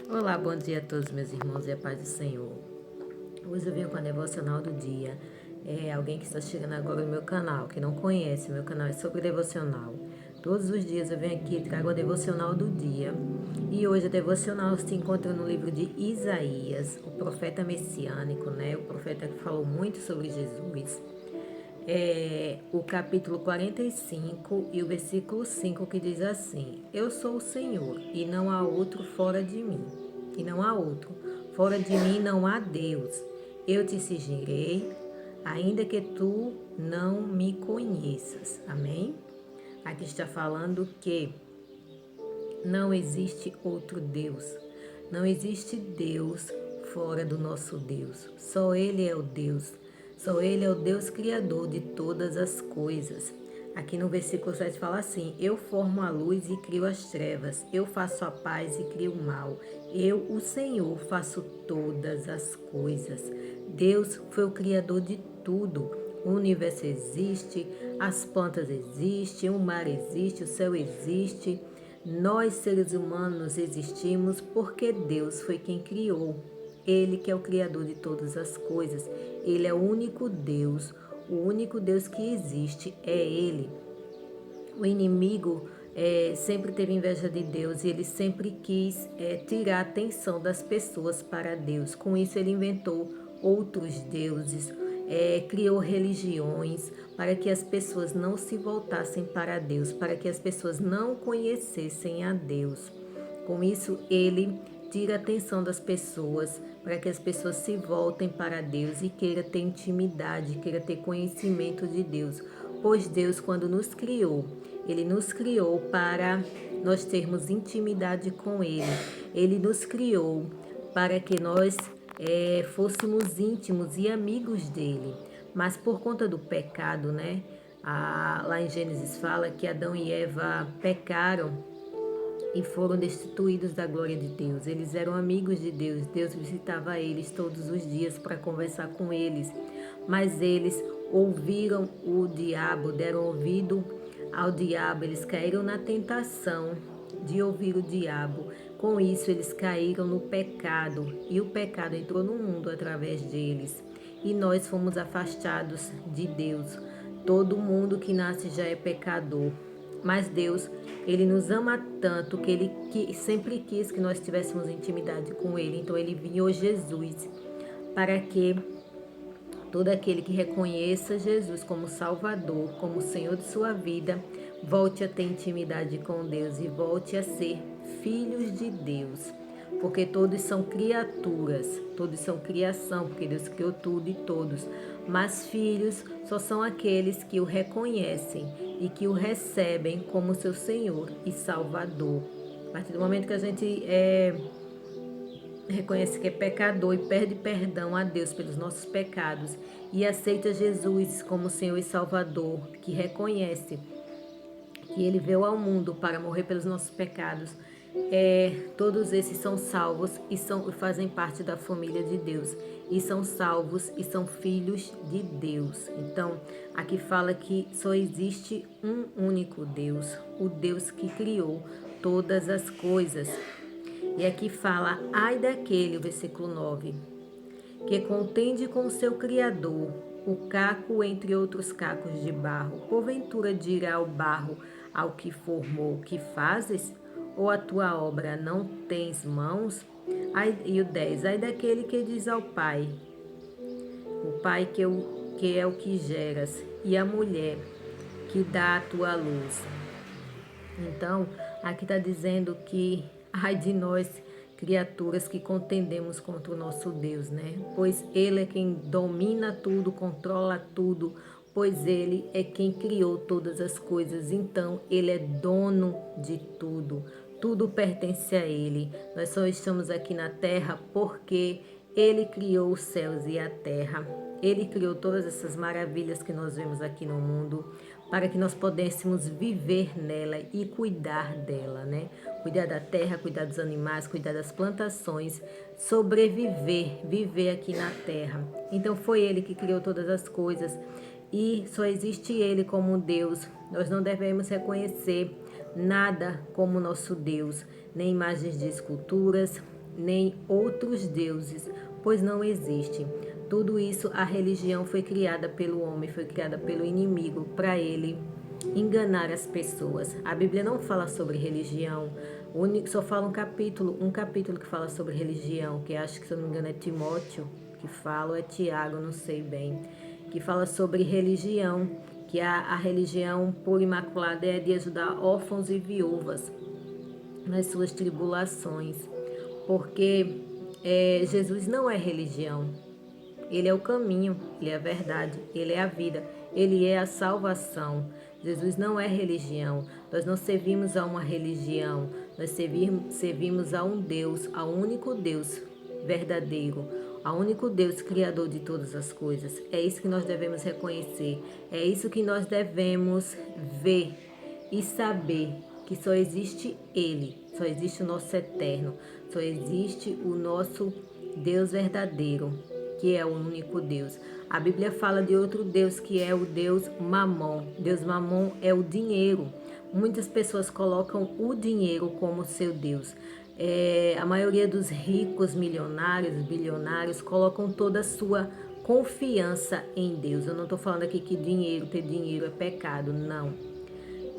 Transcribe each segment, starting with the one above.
Olá, bom dia a todos meus irmãos e a paz do Senhor. Hoje eu venho com a devocional do dia. Alguém que está chegando agora no meu canal, que não conhece, meu canal é sobre devocional. Todos os dias eu venho aqui e trago a devocional do dia. E hoje a devocional se encontra no livro de Isaías, o profeta messiânico, né? O profeta que falou muito sobre Jesus. O capítulo 45 e o versículo 5 que diz assim: Eu sou o Senhor e não há outro fora de mim. E não há outro. Fora de mim não há Deus. Eu te cingirei, ainda que tu não me conheças. Amém? Aqui está falando que não existe outro Deus. Não existe Deus fora do nosso Deus. Só Ele é o Deus. Só Ele é o Deus criador de todas as coisas. Aqui no versículo 7 fala assim: Eu formo a luz e crio as trevas. Eu faço a paz e crio o mal. Eu, o Senhor, faço todas as coisas. Deus foi o criador de tudo. O universo existe, as plantas existem, o mar existe, o céu existe. Nós, seres humanos, existimos porque Deus foi quem criou. Ele que é o Criador de todas as coisas. Ele é o único Deus. O único Deus que existe é Ele. O inimigo sempre teve inveja de Deus e ele sempre quis tirar a atenção das pessoas para Deus. Com isso, ele inventou outros deuses, criou religiões para que as pessoas não se voltassem para Deus, para que as pessoas não conhecessem a Deus. Com isso, ele tira a atenção das pessoas para que as pessoas se voltem para Deus e queira ter intimidade, queira ter conhecimento de Deus. Pois Deus, quando nos criou, Ele nos criou para nós termos intimidade com Ele. Ele nos criou para que nós fôssemos íntimos e amigos dele. Mas por conta do pecado, né? Lá em Gênesis fala que Adão e Eva pecaram e foram destituídos da glória de Deus. Eles eram amigos de Deus. Deus visitava eles todos os dias para conversar com eles. Mas eles ouviram o diabo, deram ouvido ao diabo. Eles caíram na tentação de ouvir o diabo. Com isso, eles caíram no pecado. E o pecado entrou no mundo através deles. E nós fomos afastados de Deus. Todo mundo que nasce já é pecador. Mas Deus, Ele nos ama tanto que Ele sempre quis que nós tivéssemos intimidade com Ele. Então Ele enviou Jesus para que todo aquele que reconheça Jesus como Salvador, como Senhor de sua vida, volte a ter intimidade com Deus e volte a ser filhos de Deus. Porque todos são criaturas, todos são criação, porque Deus criou tudo e todos. Mas filhos só são aqueles que o reconhecem e que o recebem como seu Senhor e Salvador. A partir do momento que a gente reconhece que é pecador e pede perdão a Deus pelos nossos pecados e aceita Jesus como Senhor e Salvador, que reconhece que Ele veio ao mundo para morrer pelos nossos pecados, todos esses são salvos e fazem parte da família de Deus. E são salvos e são filhos de Deus. Então, aqui fala que só existe um único Deus, o Deus que criou todas as coisas. E aqui fala, ai daquele, o versículo 9, que contende com o seu Criador, o caco entre outros cacos de barro. Porventura dirá ao barro, ao que formou, que fazes? Ou a tua obra não tens mãos? E o 10, ai daquele que diz ao pai, o pai que é o que geras, e a mulher que dá a tua luz. Então, aqui está dizendo que, ai de nós, criaturas que contendemos contra o nosso Deus, né? Pois Ele é quem domina tudo, controla tudo, pois Ele é quem criou todas as coisas. Então, Ele é dono de tudo. Tudo pertence a Ele. Nós só estamos aqui na terra porque Ele criou os céus e a terra. Ele criou todas essas maravilhas que nós vemos aqui no mundo para que nós pudéssemos viver nela e cuidar dela, né? Cuidar da terra, cuidar dos animais, cuidar das plantações, sobreviver, viver aqui na terra. Então foi Ele que criou todas as coisas e só existe Ele como Deus. Nós não devemos reconhecer nada como nosso Deus, nem imagens de esculturas, nem outros deuses, pois não existem. Tudo isso, a religião foi criada pelo homem, foi criada pelo inimigo, para ele enganar as pessoas. A Bíblia não fala sobre religião, só fala um capítulo que fala sobre religião, que acho que, se eu não me engano, é Timóteo que fala, ou é Tiago, não sei bem, que fala sobre religião, que a religião pura e imaculada é de ajudar órfãos e viúvas nas suas tribulações, porque Jesus não é religião. Ele é o caminho, Ele é a verdade, Ele é a vida, Ele é a salvação. Jesus não é religião. Nós não servimos a uma religião, nós servimos a um Deus, ao único Deus verdadeiro, ao único Deus criador de todas as coisas. É isso que nós devemos reconhecer, é isso que nós devemos ver e saber, que só existe Ele, só existe o nosso eterno, só existe o nosso Deus verdadeiro, que é o único Deus. A Bíblia fala de outro Deus, que é o Deus Mamon. Deus Mamon é o dinheiro. Muitas pessoas colocam o dinheiro como seu Deus. A maioria dos ricos, milionários, bilionários, colocam toda a sua confiança em Deus. Eu não estou falando aqui que ter dinheiro é pecado, não.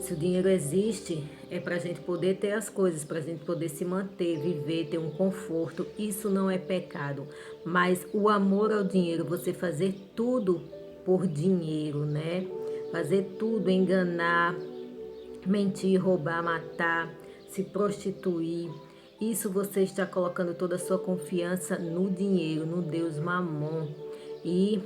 Se o dinheiro existe, é para a gente poder ter as coisas, para a gente poder se manter, viver, ter um conforto. Isso não é pecado. Mas o amor ao dinheiro, você fazer tudo por dinheiro, né? Fazer tudo, enganar, mentir, roubar, matar, se prostituir. Isso você está colocando toda a sua confiança no dinheiro, no Deus Mamon. E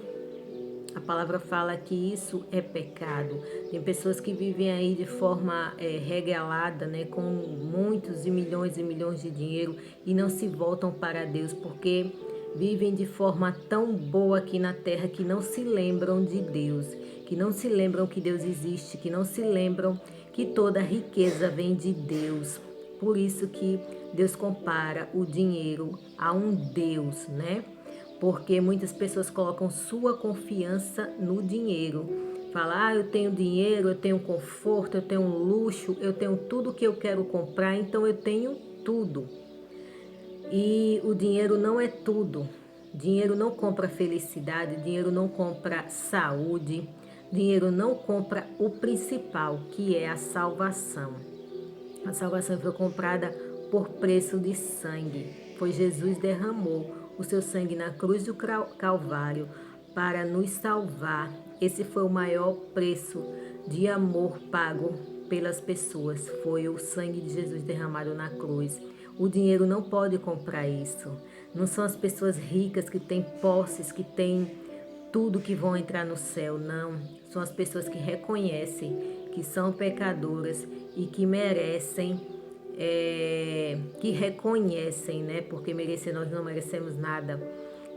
a palavra fala que isso é pecado. Tem pessoas que vivem aí de forma regalada, né, com muitos e milhões de dinheiro e não se voltam para Deus, porque vivem de forma tão boa aqui na terra que não se lembram de Deus, que não se lembram que Deus existe, que não se lembram que toda riqueza vem de Deus. Por isso que Deus compara o dinheiro a um Deus, né? Porque muitas pessoas colocam sua confiança no dinheiro. Fala, eu tenho dinheiro, eu tenho conforto, eu tenho luxo, eu tenho tudo que eu quero comprar, então eu tenho tudo. E o dinheiro não é tudo. Dinheiro não compra felicidade, dinheiro não compra saúde, dinheiro não compra o principal, que é a salvação. A salvação foi comprada por preço de sangue. Foi Jesus derramou o seu sangue na cruz do Calvário para nos salvar. Esse foi o maior preço de amor pago pelas pessoas. Foi o sangue de Jesus derramado na cruz. O dinheiro não pode comprar isso. Não são as pessoas ricas que têm posses, que têm tudo, que vão entrar no céu, não. São as pessoas que reconhecem que são pecadoras e que merecem, que reconhecem, né? Porque merecer nós não merecemos nada.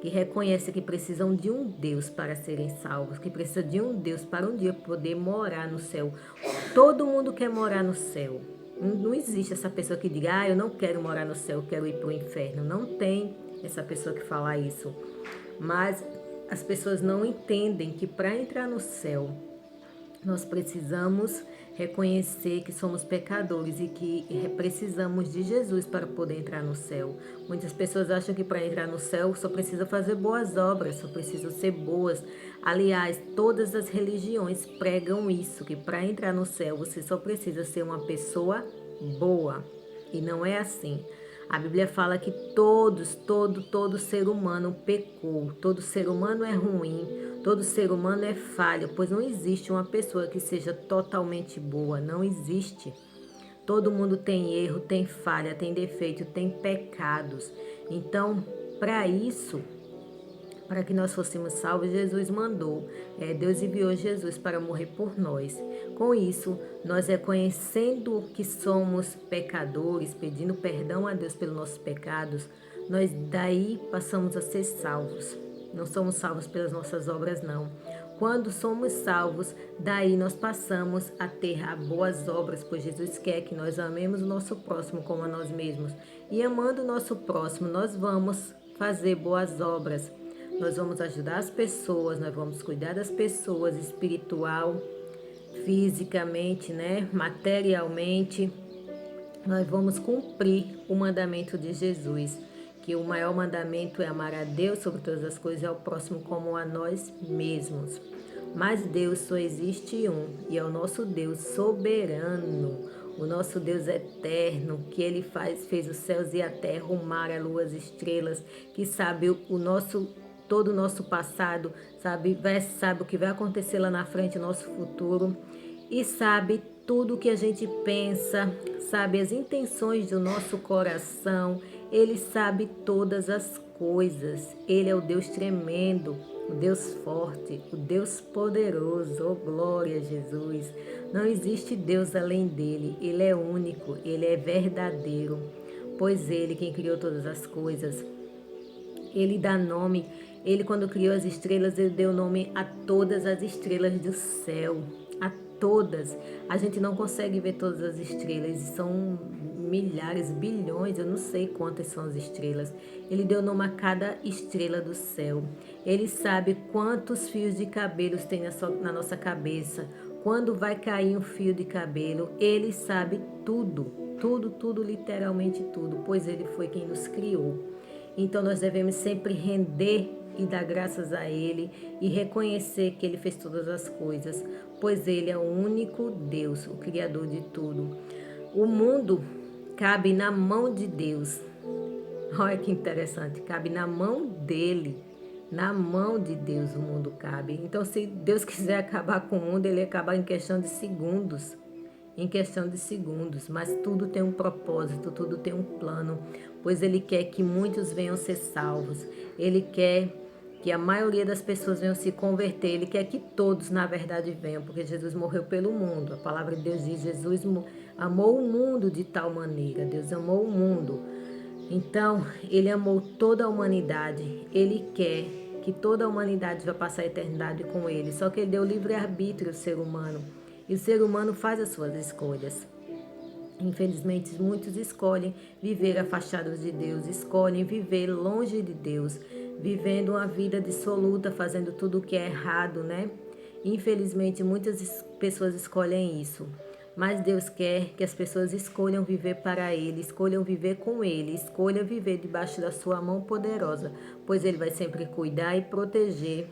Que reconhecem que precisam de um Deus para serem salvos, que precisam de um Deus para um dia poder morar no céu. Todo mundo quer morar no céu. Não existe essa pessoa que diga, eu não quero morar no céu, eu quero ir para o inferno. Não tem essa pessoa que fala isso. Mas as pessoas não entendem que para entrar no céu, nós precisamos reconhecer que somos pecadores e que precisamos de Jesus para poder entrar no céu. Muitas pessoas acham que para entrar no céu só precisa fazer boas obras, só precisa ser boas. Aliás, todas as religiões pregam isso, que para entrar no céu você só precisa ser uma pessoa boa. E não é assim. A Bíblia fala que todo ser humano pecou, todo ser humano é ruim, todo ser humano é falho, pois não existe uma pessoa que seja totalmente boa, não existe. Todo mundo tem erro, tem falha, tem defeito, tem pecados. Então, para isso, para que nós fôssemos salvos, Jesus mandou. Deus enviou Jesus para morrer por nós. Com isso, nós reconhecendo que somos pecadores, pedindo perdão a Deus pelos nossos pecados, nós daí passamos a ser salvos. Não somos salvos pelas nossas obras, não. Quando somos salvos, daí nós passamos a ter boas obras, pois Jesus quer que nós amemos o nosso próximo como a nós mesmos. E amando o nosso próximo, nós vamos fazer boas obras. Nós vamos ajudar as pessoas, nós vamos cuidar das pessoas espiritual, fisicamente, né? Materialmente. Nós vamos cumprir o mandamento de Jesus, que o maior mandamento é amar a Deus sobre todas as coisas e ao próximo como a nós mesmos. Mas Deus só existe um, e é o nosso Deus soberano, o nosso Deus eterno, que Ele fez os céus e a terra, o mar, a lua, as estrelas, que sabe todo o nosso passado, sabe o que vai acontecer lá na frente, o nosso futuro, e sabe tudo o que a gente pensa, sabe as intenções do nosso coração. Ele sabe todas as coisas. Ele é o Deus tremendo, o Deus forte, o Deus poderoso. Oh, glória a Jesus! Não existe Deus além dele. Ele é único, ele é verdadeiro, pois ele, quem criou todas as coisas, ele dá nome. Ele, quando criou as estrelas, ele deu nome a todas as estrelas do céu. A todas. A gente não consegue ver todas as estrelas. São milhares, bilhões, eu não sei quantas são as estrelas. Ele deu nome a cada estrela do céu. Ele sabe quantos fios de cabelo tem na nossa cabeça. Quando vai cair um fio de cabelo, ele sabe tudo. Tudo, tudo, literalmente tudo. Pois ele foi quem nos criou. Então nós devemos sempre render e dar graças a Ele e reconhecer que Ele fez todas as coisas, pois Ele é o único Deus, o Criador de tudo. O mundo cabe na mão de Deus. Olha que interessante, cabe na mão dele. Na mão de Deus o mundo cabe. Então, se Deus quiser acabar com o mundo, Ele acaba em questão de segundos. Em questão de segundos, mas tudo tem um propósito, tudo tem um plano, pois Ele quer que muitos venham ser salvos, Ele quer que a maioria das pessoas venham se converter, Ele quer que todos, na verdade, venham, porque Jesus morreu pelo mundo. A palavra de Deus diz, Jesus amou o mundo de tal maneira, Deus amou o mundo. Então, Ele amou toda a humanidade, Ele quer que toda a humanidade vá passar a eternidade com Ele, só que Ele deu livre-arbítrio ao ser humano. E o ser humano faz as suas escolhas. Infelizmente, muitos escolhem viver afastados de Deus, escolhem viver longe de Deus, vivendo uma vida dissoluta, fazendo tudo o que é errado, né? Infelizmente, muitas pessoas escolhem isso. Mas Deus quer que as pessoas escolham viver para Ele, escolham viver com Ele, escolham viver debaixo da sua mão poderosa, pois Ele vai sempre cuidar e proteger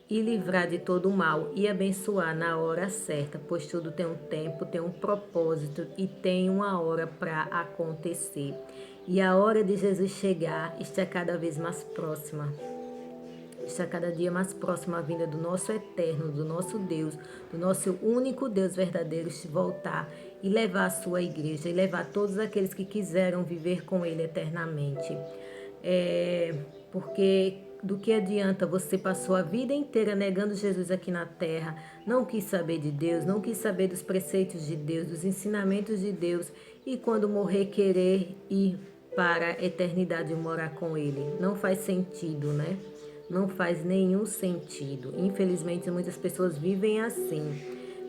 e livrar de todo o mal e abençoar na hora certa, pois tudo tem um tempo, tem um propósito e tem uma hora para acontecer. E a hora de Jesus chegar está cada vez mais próxima. Está cada dia mais próxima a vinda do nosso eterno, do nosso Deus, do nosso único Deus verdadeiro, se voltar e levar a sua igreja, e levar todos aqueles que quiseram viver com Ele eternamente. Porque do que adianta você passou a vida inteira negando Jesus aqui na terra, não quis saber de Deus, não quis saber dos preceitos de Deus, dos ensinamentos de Deus, e quando morrer querer ir para a eternidade morar com Ele? Não faz sentido, né? Não faz nenhum sentido. Infelizmente, muitas pessoas vivem assim.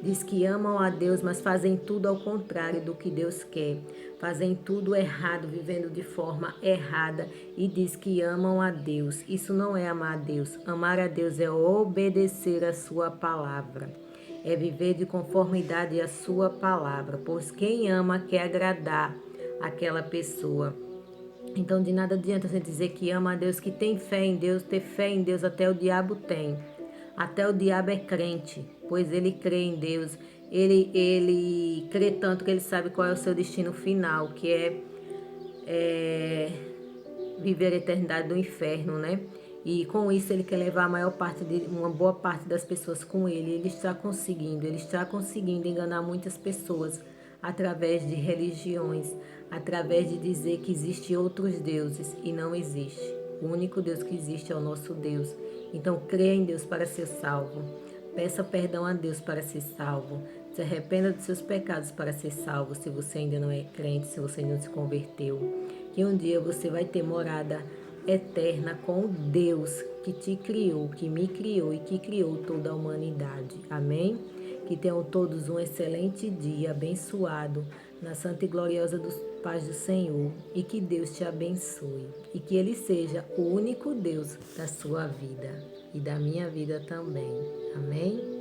Diz que amam a Deus, mas fazem tudo ao contrário do que Deus quer. Fazem tudo errado, vivendo de forma errada, e diz que amam a Deus. Isso não é amar a Deus. Amar a Deus é obedecer a sua palavra. É viver de conformidade à sua palavra, pois quem ama quer agradar aquela pessoa. Então, de nada adianta a gente dizer que ama a Deus, que tem fé em Deus. Ter fé em Deus até o diabo tem. Até o diabo é crente, pois ele crê em Deus. Ele crê tanto que ele sabe qual é o seu destino final, que é viver a eternidade do inferno, né? E com isso ele quer levar uma boa parte das pessoas com ele. Ele está conseguindo enganar muitas pessoas através de religiões, através de dizer que existem outros deuses, e não existe. O único Deus que existe é o nosso Deus. Então, creia em Deus para ser salvo. Peça perdão a Deus para ser salvo. Se arrependa dos seus pecados para ser salvo, se você ainda não é crente, se você ainda não se converteu. Que um dia você vai ter morada eterna com Deus que te criou, que me criou e que criou toda a humanidade. Amém? Que tenham todos um excelente dia, abençoado, na santa e gloriosa paz do Senhor. E que Deus te abençoe. E que Ele seja o único Deus da sua vida e da minha vida também. Amém?